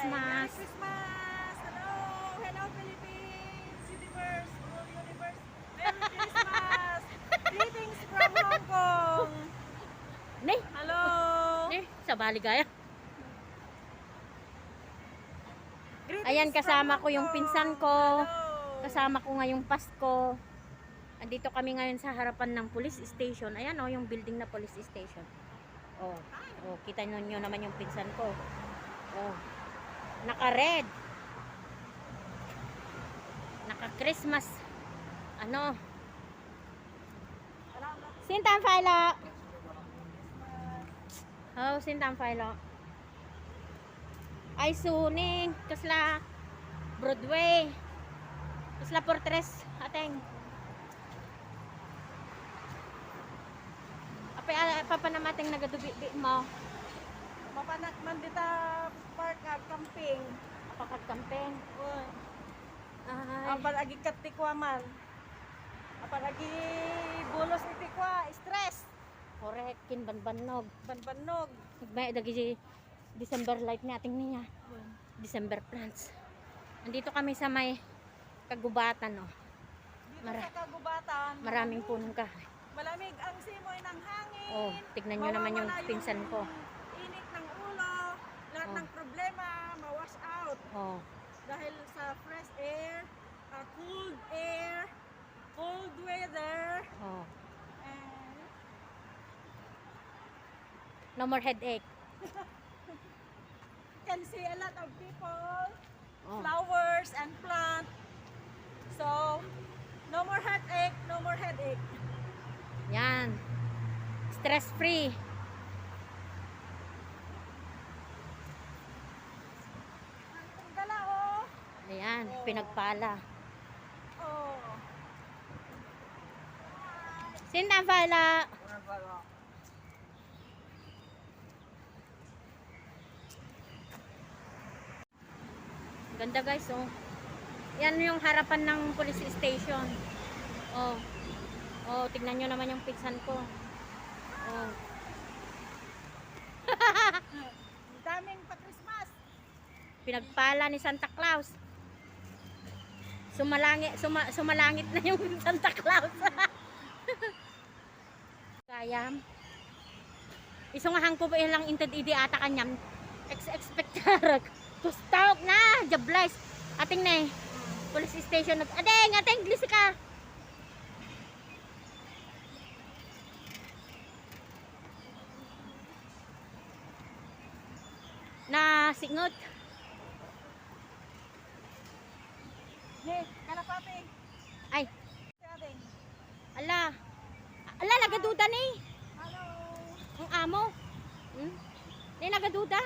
Christmas. Merry Christmas! Hello! Hello Philippines! Universe! Whole universe! Merry Christmas! Greetings from Hong Kong! Ne, Hello! sa Baligaya. Greetings Ayan, kasama from ko yung Hong pinsan Kong. ko. Hello! Kasama ko ngayong Pasko. Andito kami ngayon sa harapan ng police station. Ayan oh, yung building na police station. Oh, oh, kita nyo naman yung pinsan ko. Oh, naka-red. Naka-Christmas. Ano? Sintang Philo. Oh, sintang Philo. Ay suning kasla Broadway. Kasla Fortress ateng. Papanamating nagadubi mo. Mapanak man dita park camping. Apakagkampeng. Uy. Ay. Apal agi katikwa man. Apal agi bulos itikwa. Stress. Correct. Kinbanbanog. Banbanog. May dagi December light nating niya. December plants. Andito kami sa may kagubatan oh. Dito sa kagubatan. Maraming punong kahoy. Malamig ang simoy ng hangin. Oh, tignan nyo naman yung Mawawala pinsan ko. Init ng ulo. Lahat Oh. ng problema mawash out. Oh. Dahil sa fresh air, cold weather, Oh. and No more headache. can see a lot of people, Oh. flowers and plant. So, no more headache, no more headache. Yan. Stress free. Ang gala oh. Ayan, Oh. pinagpala. Oh. Sintang Philo. Ganda guys, oh. Yan yung harapan ng police station. Oh. Oh, tignan nyo naman yung pinsan ko. Oh. Daming pa-Christmas. Pinagpala ni Santa Claus. Sumalangit na yung Santa Claus. Kayam. Isungahang ko ba lang inted idi ata kanyam. Expectarak. Tustawag na. Jablais. Ating na eh. Police station. Ateng, glis ka. Na singot. Hey, kalapati. Ay, Ating. ala. Ala, nagaduda ni. Hello. Ang amo. Hmm? Di nagaduda.